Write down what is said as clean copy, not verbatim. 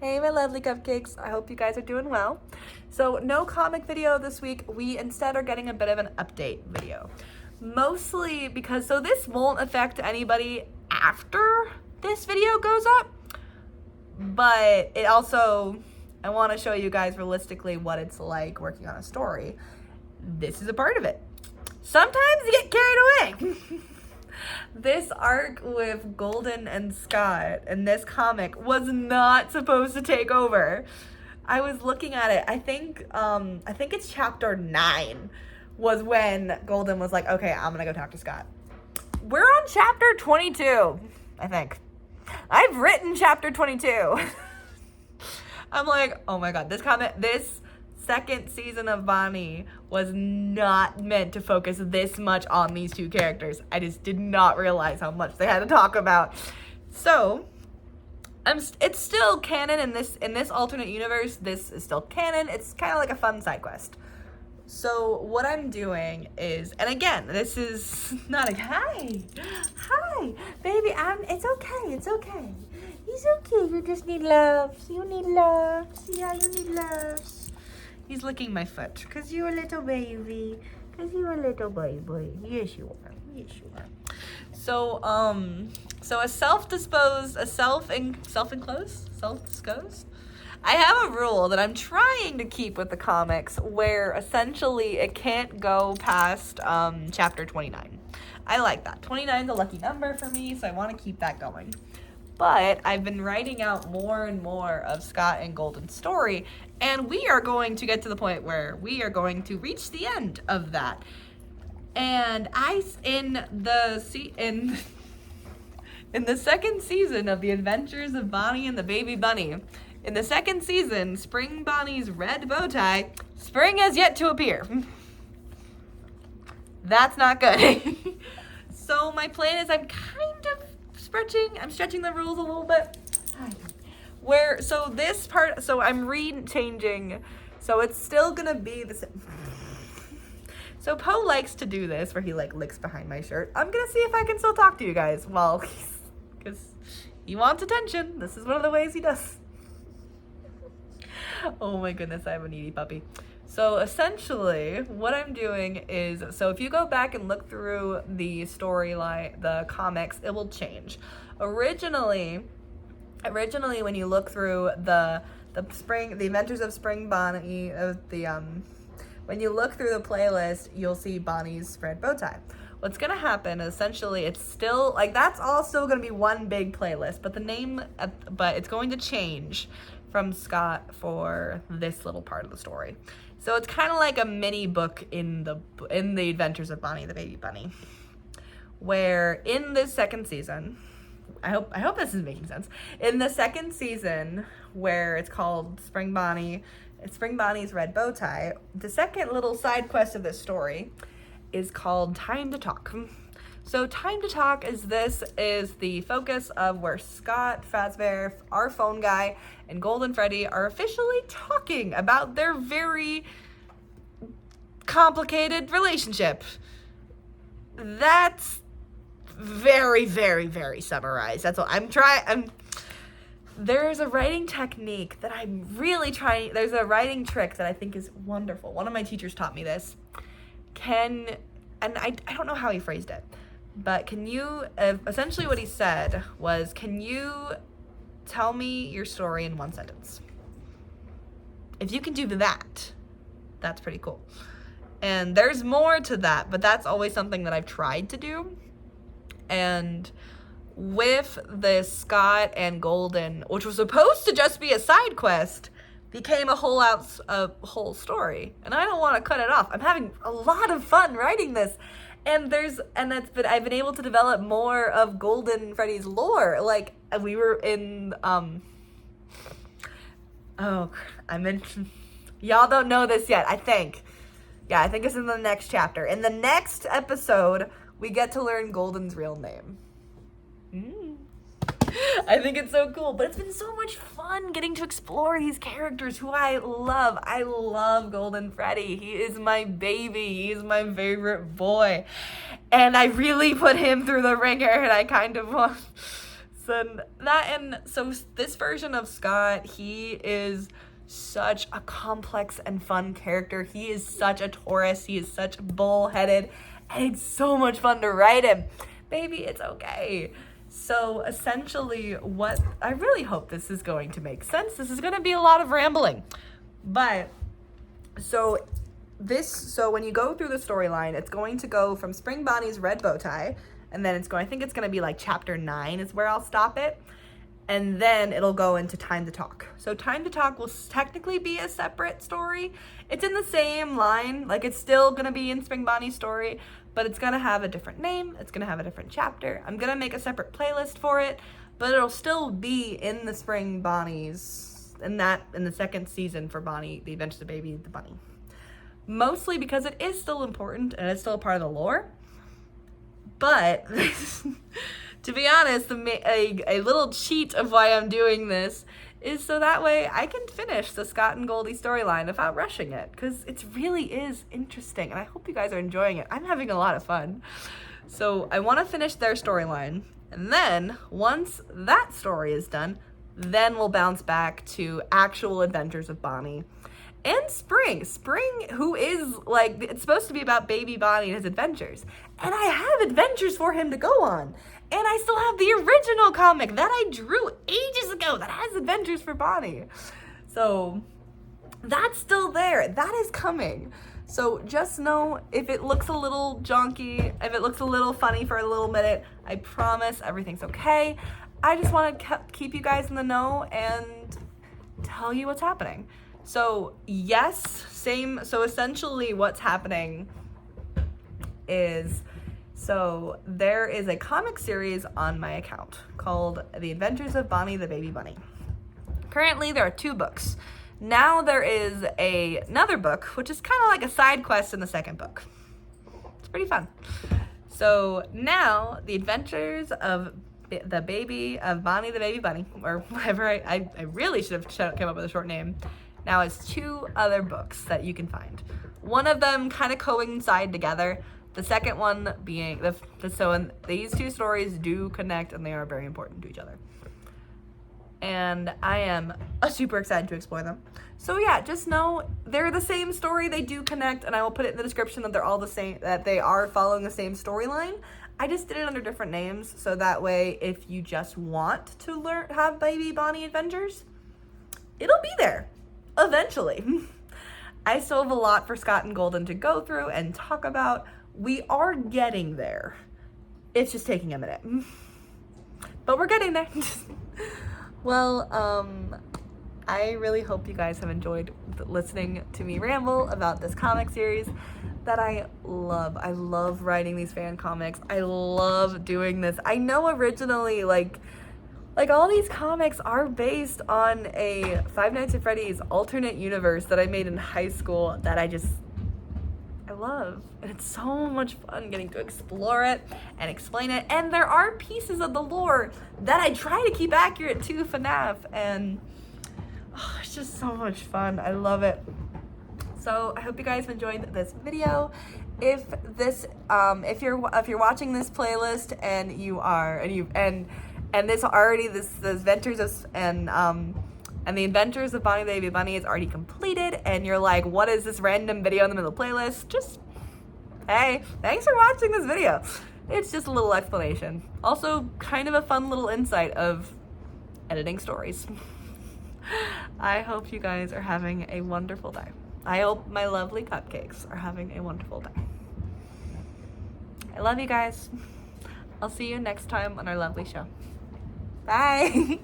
Hey, my lovely cupcakes. I hope you guys are doing well. So, no comic video this week. We instead are getting a bit of an update video. Mostly because, so this won't affect anybody after this video goes up, but it also, I want to show you guys realistically what it's like working on a story. This is a part of it. Sometimes you get carried away. This arc with Golden and Scott in this comic was not supposed to take over. I was looking at it. I think it's chapter 9 was when Golden was like, okay, I'm gonna go talk to Scott. We're on chapter 22, I think. I've written chapter 22. I'm like, oh my god, this second season of Bonnie was not meant to focus this much on these two characters. I just did not realize how much they had to talk about. So, it's still canon in this alternate universe. This is still canon. It's kind of like a fun side quest. So what I'm doing is, and again, this is not a hi, baby. It's okay. It's okay. You just need love. You need love. Yeah, you need love. He's licking my foot because you're a little baby. Because you're a little baby. Yes, you are. Yes, you are. So a self-disclosed. I have a rule that I'm trying to keep with the comics where essentially it can't go past chapter 29. I like that. 29 is a lucky number for me, so I want to keep that going. But I've been writing out more and more of Scott and Golden's story, and we are going to get to the point where we are going to reach the end of that. And in the second season of The Adventures of Bonnie and the Baby Bunny, in the second season, Spring Bonnie's red bow tie, spring has yet to appear. That's not good. So my plan is I'm stretching the rules a little bit. So I'm changing, so it's still gonna be the same. So Poe likes to do this, where he licks behind my shirt. I'm gonna see if I can still talk to you guys, because he wants attention. This is one of the ways he does. Oh my goodness, I have a needy puppy. So essentially, what I'm doing is, so if you go back and look through the storyline, the comics, it will change. Originally, when you look through the Adventures of Spring Bonnie, when you look through the playlist, you'll see Bonnie's red bow tie. What's gonna happen, essentially, it's still, that's all still gonna be one big playlist, but but it's going to change from Scott for this little part of the story. So it's kind of like a mini book in the Adventures of Bonnie the Baby Bunny, where in this second season, I hope this is making sense. In the second season, where it's called Spring Bonnie's red bow tie, the second little side quest of this story is called Time to Talk. So Time to Talk is the focus of where Scott, Fazbear, our phone guy, and Golden Freddy are officially talking about their very complicated relationship. That's very, very, very summarized. That's all I'm trying. There's a writing technique that I'm really trying. There's a writing trick that I think is wonderful. One of my teachers taught me this. And I don't know how he phrased it, but can you, essentially what he said was, can you tell me your story in one sentence? If you can do that, that's pretty cool. And there's more to that, but that's always something that I've tried to do. And with this Scott and Golden, which was supposed to just be a side quest, became a whole story. And I don't want to cut it off. I'm having a lot of fun writing this. And I've been able to develop more of Golden Freddy's lore. We were in, y'all don't know this yet, I think. Yeah, I think it's in the next chapter. In the next episode, we get to learn Golden's real name. I think it's so cool, but it's been so much fun getting to explore these characters who I love. I love Golden Freddy. He is my baby. He's my favorite boy. And I really put him through the ringer, and I kind of want... So this version of Scott, he is such a complex and fun character. He is such a Taurus. He is such bullheaded, and it's so much fun to write him. Baby, it's okay. So essentially, what I really hope this is going to make sense. This is going to be a lot of rambling, but so when you go through the storyline, it's going to go from Spring Bonnie's red bow tie, and then I think it's going to be like chapter 9 is where I'll stop it. And then it'll go into Time to Talk. So Time to Talk will technically be a separate story. It's in the same line, like it's still gonna be in Spring Bonnie's story, but it's gonna have a different name, it's gonna have a different chapter. I'm gonna make a separate playlist for it, but it'll still be in the Spring Bonnie's, in the second season for Bonnie, The Adventures of Baby the Bunny. Mostly because it is still important and it's still a part of the lore, but to be honest, a little cheat of why I'm doing this is so that way I can finish the Scott and Goldie storyline without rushing it, because it really is interesting, and I hope you guys are enjoying it. I'm having a lot of fun. So I want to finish their storyline, and then once that story is done, then we'll bounce back to actual adventures of Bonnie. And Spring, who is like, it's supposed to be about baby Bonnie and his adventures. And I have adventures for him to go on. And I still have the original comic that I drew ages ago that has adventures for Bonnie. So that's still there. That is coming. So just know, if it looks a little jonky, if it looks a little funny for a little minute, I promise everything's okay. I just want to keep you guys in the know and tell you what's happening. So yes, so essentially what's happening is, so there is a comic series on my account called The Adventures of Bonnie the Baby Bunny. Currently there are 2 books. Now there is another book, which is kind of like a side quest in the second book. It's pretty fun. So now The Adventures of Bonnie the Baby Bunny, or whatever, I really should have come up with a short name. Now it's 2 other books that you can find. One of them kind of coincide together. The second one being, these 2 stories do connect, and they are very important to each other. And I am super excited to explore them. So yeah, just know they're the same story, they do connect, and I will put it in the description that they're all the same, that they are following the same storyline. I just did it under different names, so that way if you just want to have baby Bonnie adventures, it'll be there. Eventually. I still have a lot for Scott and Golden to go through and talk about. We are getting there. It's just taking a minute. But we're getting there. Well, I really hope you guys have enjoyed listening to me ramble about this comic series that I love. I love writing these fan comics. I love doing this. I know originally, like all these comics are based on a Five Nights at Freddy's alternate universe that I made in high school that I love. And it's so much fun getting to explore it and explain it. And there are pieces of the lore that I try to keep accurate to FNAF. And it's just so much fun. I love it. So I hope you guys enjoyed this video. If you're watching this playlist and the Adventures of and the Adventures of Bonnie the Baby Bunny is already completed, and you're like, what is this random video in the middle of the playlist? Just, hey, thanks for watching this video. It's just a little explanation. Also, kind of a fun little insight of editing stories. I hope you guys are having a wonderful day. I hope my lovely cupcakes are having a wonderful day. I love you guys. I'll see you next time on our lovely show. Bye.